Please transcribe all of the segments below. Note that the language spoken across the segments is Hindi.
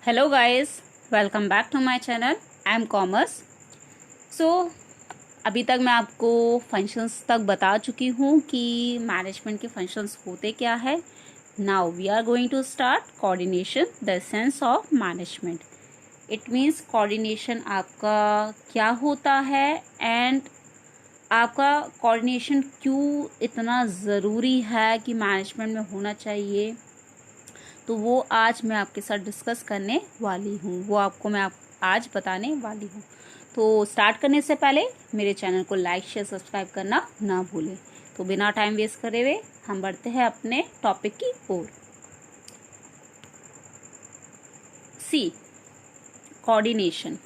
Hello guys, welcome back to my channel. I am commerce. सो अभी तक मैं आपको फंक्शंस तक बता चुकी हूँ कि मैनेजमेंट के फंक्शंस होते क्या है। Now we are going to start coordination, the sense of management. It means coordination आपका क्या होता है एंड आपका कोऑर्डिनेशन क्यों इतना ज़रूरी है कि मैनेजमेंट में होना चाहिए। तो वो आज मैं आपके साथ डिस्कस करने वाली हूँ, वो आपको मैं आज बताने वाली हूँ। तो स्टार्ट करने से पहले मेरे चैनल को लाइक शेयर सब्सक्राइब करना ना भूलें। तो बिना टाइम वेस्ट करे हुए हम बढ़ते हैं अपने टॉपिक की ओर। सी, कोऑर्डिनेशन।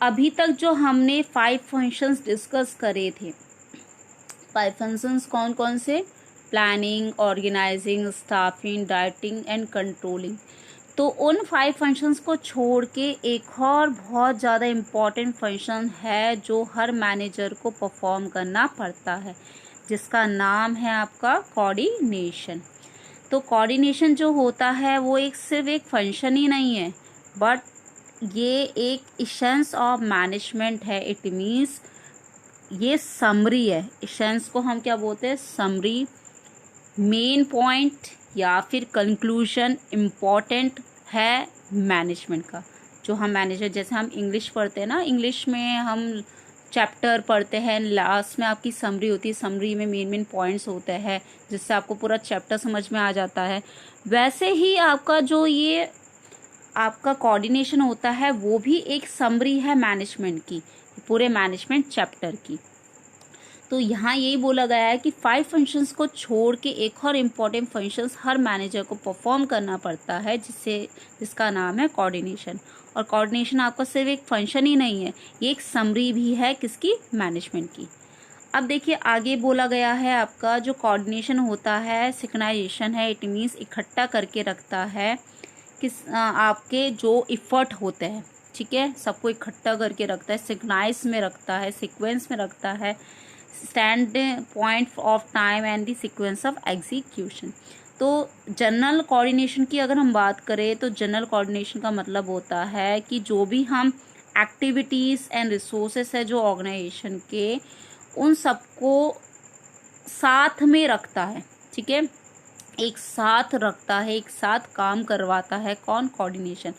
अभी तक जो हमने 5 फंक्शंस डिस्कस करे थे, 5 फंक्शंस कौन कौन से? Planning, organising, staffing, directing and controlling. तो उन 5 फंक्शंस को छोड़ के एक और बहुत ज़्यादा इम्पॉर्टेंट फंक्शन है जो हर मैनेजर को परफॉर्म करना पड़ता है, जिसका नाम है आपका कोऑर्डिनेशन। तो कोऑर्डिनेशन जो होता है वो सिर्फ एक फंक्शन ही नहीं है, बट ये एक एसेंस ऑफ मैनेजमेंट है। इट मीन्स ये समरी है। एसेंस को हम क्या बोलते हैं? समरी, मेन पॉइंट या फिर कंक्लूजन इम्पॉर्टेंट है मैनेजमेंट का। जो हम मैनेजर, जैसे हम इंग्लिश पढ़ते हैं ना, इंग्लिश में हम चैप्टर पढ़ते हैं, लास्ट में आपकी समरी होती है। समरी में मेन मेन पॉइंट्स होते हैं जिससे आपको पूरा चैप्टर समझ में आ जाता है। वैसे ही आपका जो ये आपका कोऑर्डिनेशन होता है वो भी एक समरी है मैनेजमेंट की, पूरे मैनेजमेंट चैप्टर की। तो यहाँ यही बोला गया है कि 5 फंक्शंस को छोड़ के एक और इम्पॉर्टेंट फंक्शंस हर मैनेजर को परफॉर्म करना पड़ता है, जिसका नाम है कोऑर्डिनेशन। और कोऑर्डिनेशन आपका सिर्फ एक फंक्शन ही नहीं है, ये एक समरी भी है किसकी? मैनेजमेंट की। अब देखिए आगे बोला गया है आपका जो कोऑर्डिनेशन होता है, सिंक्रोनाइजेशन है। इट मीन्स इकट्ठा करके रखता है आपके जो इफर्ट होते हैं, ठीक है, सबको इकट्ठा करके रखता है, सिंक्रोनाइज में रखता है, सीक्वेंस में रखता है, stand point of time and the sequence of execution. तो जनरल कोऑर्डिनेशन की अगर हम बात करें तो जनरल कोऑर्डिनेशन का मतलब होता है कि जो भी हम एक्टिविटीज़ एंड रिसोर्सेस है जो ऑर्गेनाइजेशन के, उन सबको साथ में रखता है, ठीक है, एक साथ रखता है, एक साथ काम करवाता है। कौन? कोऑर्डिनेशन।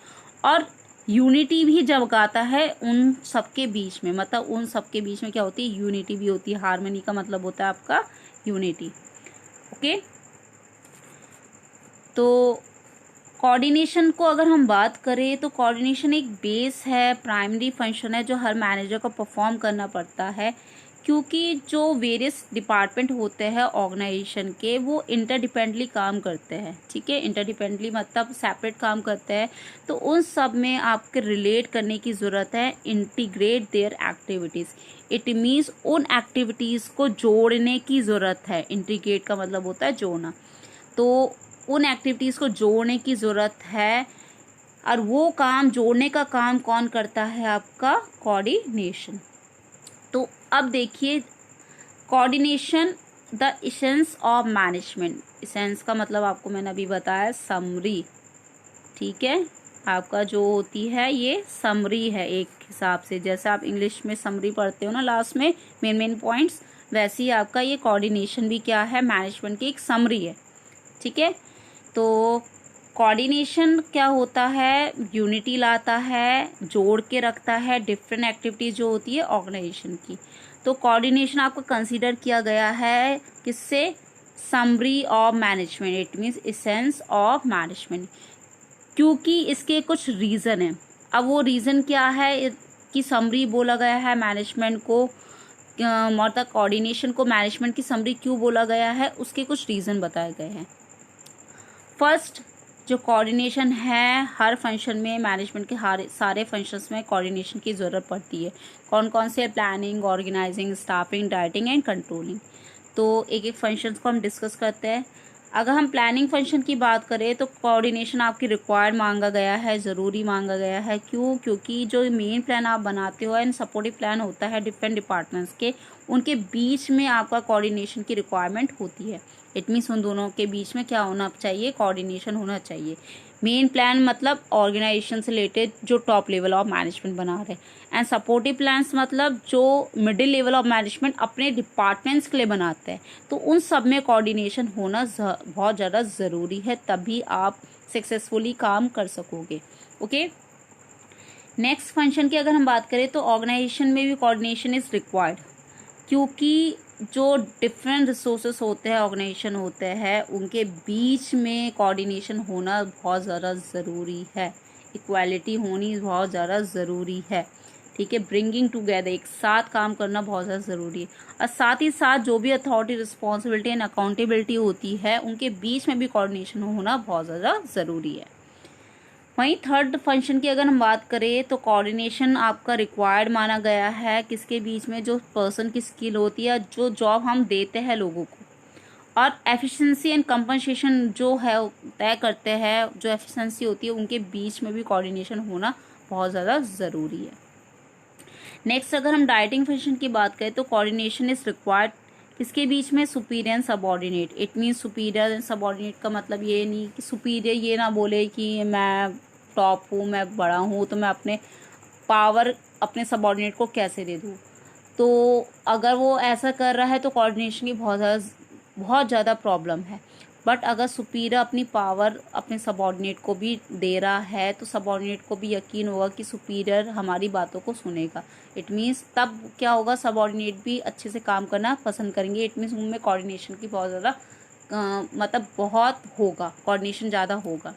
और यूनिटी भी जगाता है उन सबके बीच में, मतलब उन सबके बीच में क्या होती है? यूनिटी भी होती है। हार्मनी का मतलब होता है आपका यूनिटी। ओके, तो कोऑर्डिनेशन को अगर हम बात करें तो कोऑर्डिनेशन एक बेस है, प्राइमरी फंक्शन है जो हर मैनेजर को परफॉर्म करना पड़ता है, क्योंकि जो वेरियस डिपार्टमेंट होते हैं ऑर्गेनाइजेशन के, वो इंटरडिपेंडेंटली काम करते हैं, ठीक है। इंटरडिपेंडेंटली मतलब सेपरेट काम करते हैं। तो उन सब में आपके रिलेट करने की ज़रूरत है, integrate there activities. It means उन एक्टिविटीज़ को जोड़ने की ज़रूरत है। इंटीग्रेट का मतलब होता है जोड़ना। तो उन एक्टिविटीज़ को जोड़ने की ज़रूरत है, और वो काम, जोड़ने का काम कौन करता है? आपका कोऑर्डिनेशन। तो अब देखिए, coordination the essence of management. Essence का मतलब आपको मैंने अभी बताया, समरी, ठीक है। आपका जो होती है ये समरी है एक हिसाब से, जैसे आप इंग्लिश में समरी पढ़ते हो ना लास्ट में, मेन मेन पॉइंट्स, वैसे ही आपका ये कोऑर्डिनेशन भी क्या है? मैनेजमेंट की एक समरी है, ठीक है। तो कोऑर्डिनेशन क्या होता है? यूनिटी लाता है, जोड़ के रखता है डिफरेंट एक्टिविटीज जो होती है ऑर्गेनाइजेशन की। तो कोऑर्डिनेशन आपको कंसीडर किया गया है किससे? Summary of management. It means essence of management, क्योंकि इसके कुछ रीज़न है। अब वो रीज़न क्या है कि समरी बोला गया है मैनेजमेंट को, मतलब कोऑर्डिनेशन को मैनेजमेंट की समरी क्यों बोला गया है, उसके कुछ रीज़न बताए गए हैं। फर्स्ट, जो कोऑर्डिनेशन है हर फंक्शन में, मैनेजमेंट के हर सारे फंक्शंस में कोऑर्डिनेशन की ज़रूरत पड़ती है। कौन कौन से? Planning, organising, staffing, directing and controlling. तो एक एक फंक्शंस को हम डिस्कस करते हैं। अगर हम प्लानिंग फंक्शन की बात करें तो कोऑर्डिनेशन आपकी रिक्वायर्ड मांगा गया है, ज़रूरी मांगा गया है। क्यों? क्योंकि जो मेन प्लान आप बनाते हो एंड सपोर्टिव प्लान होता है डिफरेंट डिपार्टमेंट्स के, उनके बीच में आपका कोऑर्डिनेशन की रिक्वायरमेंट होती है। इट मीन्स उन दोनों के बीच में क्या होना चाहिए, कोऑर्डिनेशन होना चाहिए। मेन प्लान मतलब ऑर्गेनाइजेशन से रिलेटेड जो टॉप लेवल ऑफ मैनेजमेंट बना रहे हैं। एंड सपोर्टिव प्लान्स मतलब जो मिडिल लेवल ऑफ मैनेजमेंट अपने डिपार्टमेंट्स के लिए बनाते हैं। तो उन सब में कोऑर्डिनेशन होना बहुत ज़्यादा ज़रूरी है, तभी आप सक्सेसफुली काम कर सकोगे। ओके, नेक्स्ट फंक्शन की अगर हम बात करें तो ऑर्गेनाइजेशन में भी कोऑर्डिनेशन इज़ रिक्वायर्ड, क्योंकि जो डिफरेंट रिसोर्सेस होते हैं, ऑर्गेनाइजेशन होते हैं, उनके बीच में कोऑर्डिनेशन होना बहुत ज़्यादा ज़रूरी है। इक्वालिटी होनी बहुत ज़्यादा ज़रूरी है। ठीक है, ब्रिंगिंग टुगेदर, एक साथ काम करना बहुत ज़्यादा ज़रूरी है। और साथ ही साथ जो भी अथॉरिटी, रिस्पॉन्सिबिलिटी एंड अकाउंटेबिलिटी होती है, उनके बीच में भी कोऑर्डिनेशन होना बहुत ज़्यादा ज़रूरी है। वहीं थर्ड फंक्शन की अगर हम बात करें तो कोऑर्डिनेशन आपका रिक्वायर्ड माना गया है किसके बीच में, जो पर्सन की स्किल होती है, जो जॉब हम देते हैं लोगों को, और एफिशिएंसी एंड कंपनसेशन जो है तय करते हैं, जो एफिशिएंसी होती है, उनके बीच में भी कोऑर्डिनेशन होना बहुत ज़्यादा ज़रूरी है। नेक्स्ट अगर हम डायरेक्टिंग फंक्शन की बात करें तो कोऑर्डिनेशन इज रिक्वायर्ड किसके बीच में, superior and subordinate. It means superior and subordinate का मतलब ये नहीं कि सुपीरियर ये ना बोले कि मैं टॉप हूँ, मैं बड़ा हूँ, तो मैं अपने पावर अपने सबऑर्डिनेट को कैसे दे दूँ। तो अगर वो ऐसा कर रहा है तो कोऑर्डिनेशन की बहुत ज़्यादा प्रॉब्लम है। बट अगर सुपीरियर अपनी पावर अपने सबऑर्डिनेट को भी दे रहा है तो सबऑर्डिनेट को भी यकीन होगा कि सुपीरियर हमारी बातों को सुनेगा। इट मीन्स तब क्या होगा, सबऑर्डिनेट भी अच्छे से काम करना पसंद करेंगे। इट मीन्स उनमें कोऑर्डिनेशन की बहुत ज़्यादा मतलब बहुत होगा, कोऑर्डिनेशन ज़्यादा होगा।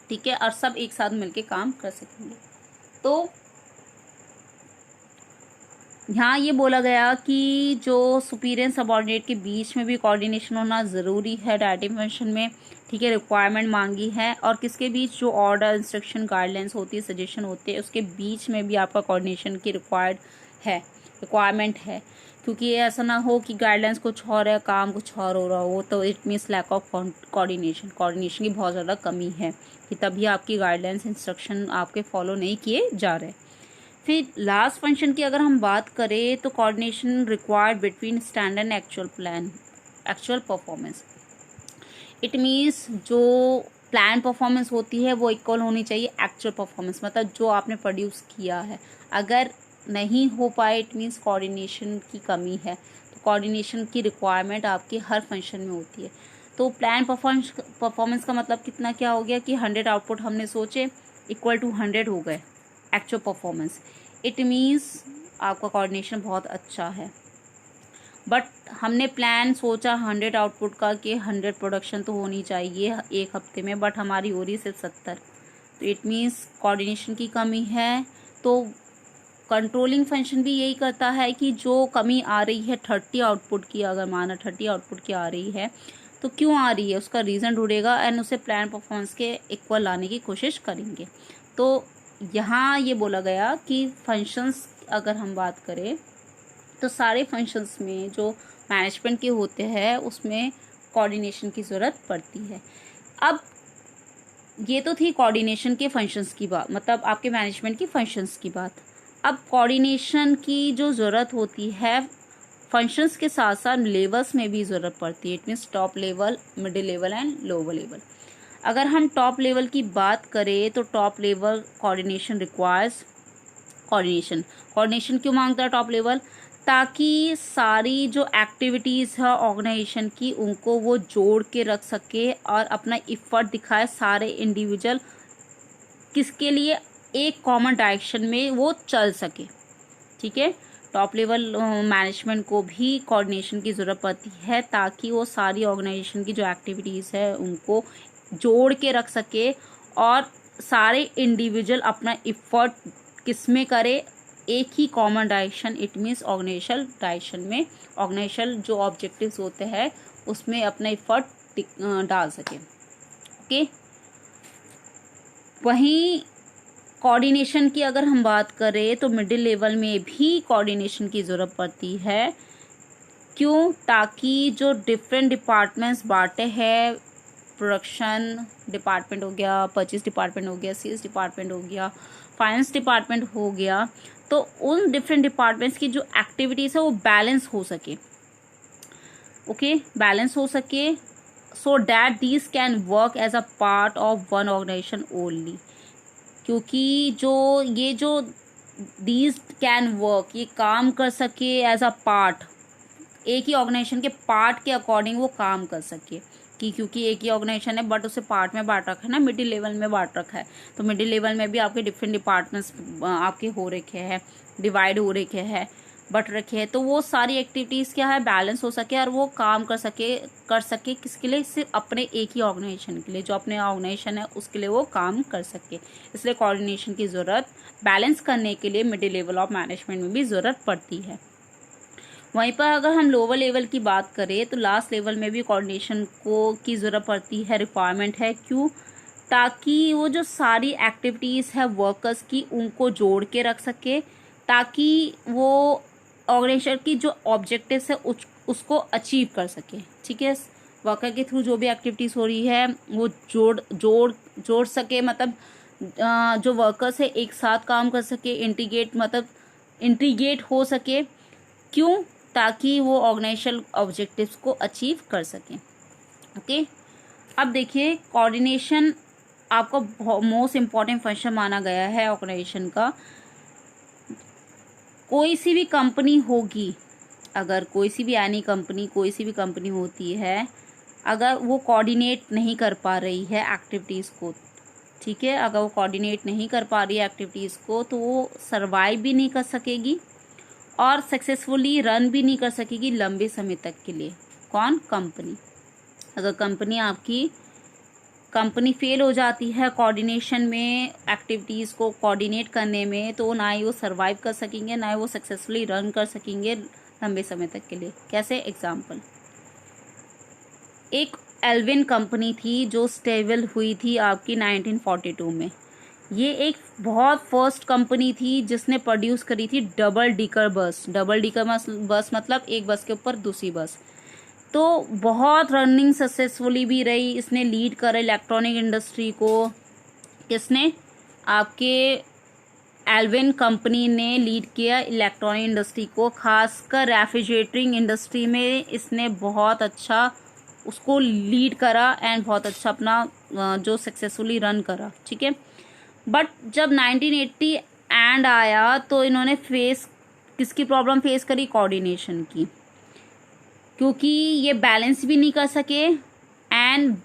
ठीक है, और सब एक साथ मिलके काम कर सकेंगे। तो यहाँ ये बोला गया कि जो सुपीरियर सबऑर्डिनेट के बीच में भी कोऑर्डिनेशन होना ज़रूरी है डायरेक्टिव फंक्शन में। ठीक है, रिक्वायरमेंट मांगी है, और किसके बीच, जो ऑर्डर, इंस्ट्रक्शन, गाइडलाइंस होती है, सजेशन होते हैं, उसके बीच में भी आपका कोऑर्डिनेशन की रिक्वायरमेंट है। क्योंकि ये ऐसा ना हो कि गाइडलाइंस कुछ और है, काम कुछ और हो रहा हो, तो it means lack of coordination की बहुत ज़्यादा कमी है कि तभी आपकी गाइडलाइंस, इंस्ट्रक्शन आपके फॉलो नहीं किए जा रहे। फिर लास्ट फंक्शन की अगर हम बात करें तो coordination required between standard and actual performance. It means जो प्लान परफॉर्मेंस होती है वो इक्वल होनी चाहिए एक्चुअल परफॉर्मेंस, मतलब जो आपने प्रोड्यूस किया है। अगर नहीं हो पाए इट मीन्स कोऑर्डिनेशन की कमी है। तो कोऑर्डिनेशन की रिक्वायरमेंट आपकी हर फंक्शन में होती है। तो प्लान परफॉर्मेंस का मतलब कितना क्या हो गया कि 100 आउटपुट हमने सोचे इक्वल टू 100 हो गए एक्चुअल परफॉर्मेंस। इट मीन्स आपका कोऑर्डिनेशन बहुत अच्छा है। बट हमने प्लान सोचा 100 आउटपुट का कि 100 प्रोडक्शन तो होनी चाहिए एक हफ्ते में, बट हमारी हो रही सिर्फ 70। तो इट मीन्स कोऑर्डिनेशन की कमी है। तो कंट्रोलिंग फंक्शन भी यही करता है कि जो कमी आ रही है 30 आउटपुट की, अगर माना 30 आउटपुट की आ रही है तो क्यों आ रही है उसका रीज़न ढूंढेगा एंड उसे प्लान परफॉर्मेंस के इक्वल लाने की कोशिश करेंगे। तो यहाँ ये बोला गया कि फंक्शंस अगर हम बात करें तो सारे फंक्शंस में जो मैनेजमेंट के होते हैं उसमें कोऑर्डिनेशन की ज़रूरत पड़ती है। अब ये तो थी कोऑर्डिनेशन के फंक्शंस की बात, मतलब आपके मैनेजमेंट की फंक्शंस की बात। अब कोऑर्डिनेशन की जो ज़रूरत होती है फंक्शंस के साथ साथ लेवल्स में भी ज़रूरत पड़ती है। It means top level, middle level and lower level. अगर हम टॉप लेवल की बात करें तो top level coordination requires coordination क्यों मांगता है टॉप लेवल, ताकि सारी जो एक्टिविटीज़ है ऑर्गेनाइजेशन की उनको वो जोड़ के रख सके और अपना इफ़र्ट दिखाए सारे इंडिविजुअल किसके लिए, एक कॉमन डायरेक्शन में वो चल सके। ठीक है, टॉप लेवल मैनेजमेंट को भी कोऑर्डिनेशन की ज़रूरत पड़ती है ताकि वो सारी ऑर्गेनाइजेशन की जो एक्टिविटीज़ है उनको जोड़ के रख सके और सारे इंडिविजुअल अपना इफ़र्ट किस में करे, एक ही common direction, it means organisational direction में, ऑर्गेनाइजेशनल जो ऑब्जेक्टिव्स होते हैं उसमें अपना इफ़र्ट डाल सके। ओके, वहीं कोऑर्डिनेशन की अगर हम बात करें तो मिडिल लेवल में भी कोऑर्डिनेशन की ज़रूरत पड़ती है। क्यों, ताकि जो डिफरेंट डिपार्टमेंट्स बांटे हैं, प्रोडक्शन डिपार्टमेंट हो गया, परचेज डिपार्टमेंट हो गया, सेल्स डिपार्टमेंट हो गया, फाइनेंस डिपार्टमेंट हो गया, तो उन डिफरेंट डिपार्टमेंट्स की जो एक्टिविटीज़ है वो बैलेंस हो सके। ओके, बैलेंस हो सके, so that these can work as a part of one organisation only. क्योंकि जो दीज कैन वर्क, ये काम कर सके एज अ पार्ट, एक ही ऑर्गेनाइजेशन के पार्ट के अकॉर्डिंग वो काम कर सके। कि क्योंकि एक ही ऑर्गेनाइजेशन है बट उसे पार्ट में बांट रखा है ना, मिडिल लेवल में बांट रखा है, तो मिडिल लेवल में भी आपके डिफरेंट डिपार्टमेंट्स आपके हो रखे हैं, डिवाइड हो रखे हैं, बट रखे हैं। तो वो सारी एक्टिविटीज़ क्या है, बैलेंस हो सके और वो काम कर सके किसके लिए, सिर्फ अपने एक ही ऑर्गेनाइजेशन के लिए, जो अपने ऑर्गेनाइजेशन है उसके लिए वो काम कर सके। इसलिए कोऑर्डिनेशन की ज़रूरत बैलेंस करने के लिए मिडिल लेवल ऑफ मैनेजमेंट में भी ज़रूरत पड़ती है। वहीं पर अगर हम लोअर लेवल की बात करें तो लास्ट लेवल में भी कोऑर्डिनेशन की ज़रूरत पड़ती है, रिक्वायरमेंट है। क्यों? ताकि वो जो सारी एक्टिविटीज़ है वर्कर्स की उनको जोड़ के रख सके, ताकि वो ऑर्गेनाइजेशन की जो ऑब्जेक्टिव्स है उसको अचीव कर सके। ठीक है, वर्कर के थ्रू जो भी एक्टिविटीज़ हो रही है वो जोड़ सके, मतलब जो वर्कर्स है एक साथ काम कर सके, इंटीग्रेट हो सके। क्यों? ताकि वो ऑर्गेनाइजेशन ऑब्जेक्टिव्स को अचीव कर सकें। ओके, अब देखिए कोऑर्डिनेशन आपका मोस्ट इम्पॉर्टेंट फंक्शन माना गया है ऑर्गेनाइजेशन का। कोई सी भी कंपनी होगी, अगर कोई सी भी कंपनी होती है, अगर वो कोऑर्डिनेट नहीं कर पा रही है एक्टिविटीज़ को, ठीक है, अगर वो कोऑर्डिनेट नहीं कर पा रही है एक्टिविटीज़ को, तो वो सर्वाइव भी नहीं कर सकेगी और सक्सेसफुली रन भी नहीं कर सकेगी लंबे समय तक के लिए। कौन? कंपनी। अगर कंपनी फेल हो जाती है कोऑर्डिनेशन में, एक्टिविटीज़ को कोऑर्डिनेट करने में, तो ना ही वो सर्वाइव कर सकेंगे, ना ही वो सक्सेसफुली रन कर सकेंगे लंबे समय तक के लिए। कैसे? एग्जाम्पल, एक एल्विन कंपनी थी जो स्टेबल हुई थी आपकी 1942 में। ये एक बहुत फर्स्ट कंपनी थी जिसने प्रोड्यूस करी थी डबल डिकर बस मतलब एक बस के ऊपर दूसरी बस। तो बहुत रनिंग सक्सेसफुली भी रही, इसने लीड करा इलेक्ट्रॉनिक इंडस्ट्री को। किसने? आपके एल्विन कंपनी ने लीड किया इलेक्ट्रॉनिक इंडस्ट्री को, खासकर रेफ्रिजरेटिंग इंडस्ट्री में इसने बहुत अच्छा उसको लीड करा एंड बहुत अच्छा अपना जो सक्सेसफुली रन करा। ठीक है, बट जब 1980 एंड आया तो इन्होंने किसकी प्रॉब्लम फेस करी? कोऑर्डिनेशन की। क्योंकि ये बैलेंस भी नहीं कर सके एंड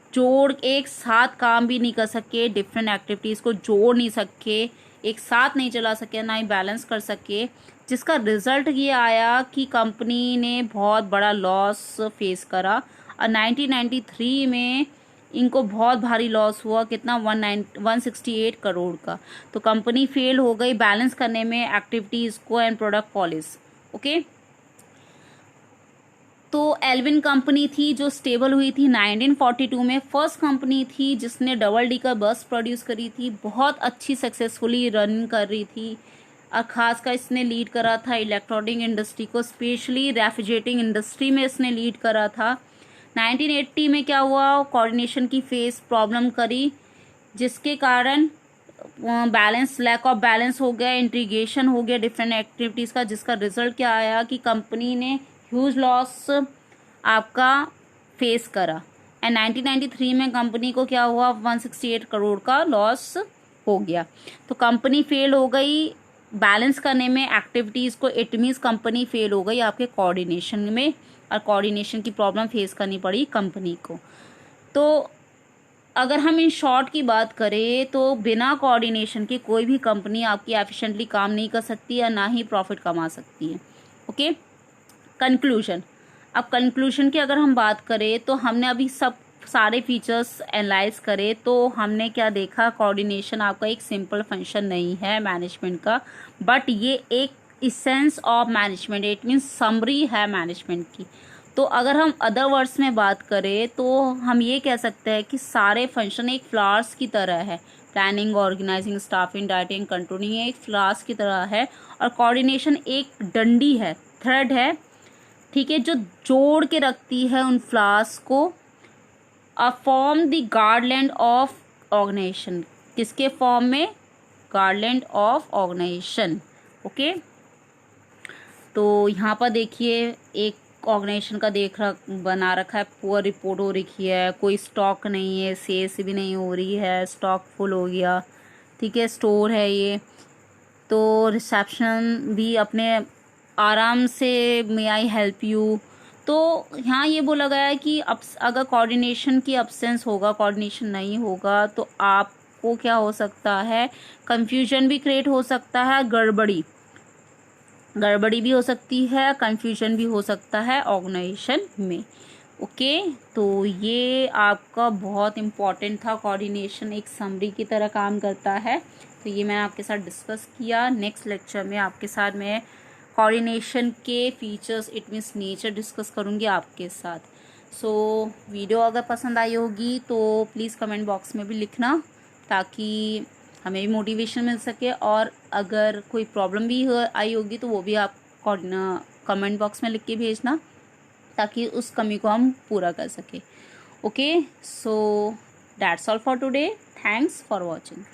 एक साथ काम भी नहीं कर सके, डिफरेंट एक्टिविटीज़ को जोड़ नहीं सके, एक साथ नहीं चला सके, ना ही बैलेंस कर सके, जिसका रिजल्ट ये आया कि कंपनी ने बहुत बड़ा लॉस फेस करा। और 1993 में इनको बहुत भारी लॉस हुआ, कितना? 168 करोड़ का। तो कंपनी फेल हो गई बैलेंस करने में एक्टिविटीज़ को एंड प्रोडक्ट पॉलिसी। ओके, तो एल्विन कंपनी थी जो स्टेबल हुई थी 1942 में, फर्स्ट कंपनी थी जिसने डबल डिकर बस प्रोड्यूस करी थी, बहुत अच्छी सक्सेसफुली रन कर रही थी। और खासकर इसने लीड करा था इलेक्ट्रॉनिक इंडस्ट्री को, स्पेशली रेफ्रिजरेटिंग इंडस्ट्री में इसने लीड करा था। 1980 में क्या हुआ? कोऑर्डिनेशन की प्रॉब्लम करी, जिसके कारण लैक ऑफ बैलेंस हो गया, इंटीग्रेशन हो गया डिफरेंट एक्टिविटीज़ का, जिसका रिजल्ट क्या आया कि कंपनी ने ह्यूज लॉस आपका फेस करा। एंड 1993 में कंपनी को क्या हुआ? 168 करोड़ का लॉस हो गया। तो कंपनी फेल हो गई बैलेंस करने में एक्टिविटीज़ को, इट मीन्स कंपनी फेल हो गई आपके कोऑर्डिनेशन में, और कोऑर्डिनेशन की प्रॉब्लम फेस करनी पड़ी कंपनी को। तो अगर हम इन शॉर्ट की बात करें तो बिना कोऑर्डिनेशन के कोई भी कंपनी आपकी एफिशिएंटली काम नहीं कर सकती या ना ही प्रॉफिट कमा सकती है। Okay, conclusion. अब कंक्लूजन की अगर हम बात करें तो हमने अभी सारे फीचर्स एनालाइज करे, तो हमने क्या देखा? कोऑर्डिनेशन आपका एक सिंपल फंक्शन नहीं है मैनेजमेंट का, बट ये एक essence of management, it means summary है मैनेजमेंट की। तो अगर हम अदर वर्ड्स में बात करें तो हम ये कह सकते हैं कि सारे फंक्शन एक फ्लावर्स की तरह है। Planning, organising, staffing, directing, controlling एक फ्लावर्स की तरह है, और कोऑर्डिनेशन एक डंडी है, थ्रेड है, ठीक है, जो जोड़ के रखती है उन फ्लावर्स को। Form the garland of organisation, किसके फॉर्म में? Garland of organisation. ओके, तो यहाँ पर देखिए एक ऑर्गेनाइजेशन का बना रखा है, पुअर रिपोर्ट हो रखी है, कोई स्टॉक नहीं है, सेल्स भी नहीं हो रही है, स्टॉक फुल हो गया, ठीक है, स्टोर है ये, तो रिसेप्शन भी अपने आराम से मे आई हेल्प यू। तो यहाँ ये बोला गया है कि अगर कोऑर्डिनेशन की अब्सेंस होगा, कोऑर्डिनेशन नहीं होगा, तो आपको क्या हो सकता है, कंफ्यूजन भी क्रिएट हो सकता है, गड़बड़ी भी हो सकती है, कंफ्यूजन भी हो सकता है ऑर्गेनाइजेशन में। ओके, तो ये आपका बहुत इम्पॉर्टेंट था। कोऑर्डिनेशन एक समरी की तरह काम करता है, तो ये मैं आपके साथ डिस्कस किया। नेक्स्ट लेक्चर में आपके साथ मैं कोऑर्डिनेशन के features, it means nature discuss करूँगी आपके साथ। सो वीडियो अगर पसंद आई होगी तो प्लीज़ कमेंट बॉक्स में भी लिखना, ताकि हमें भी मोटिवेशन मिल सके, और अगर कोई प्रॉब्लम भी आई होगी तो वो भी आप कमेंट बॉक्स में लिख के भेजना, ताकि उस कमी को हम पूरा कर सके। Okay, so that's all for today. Thanks for watching.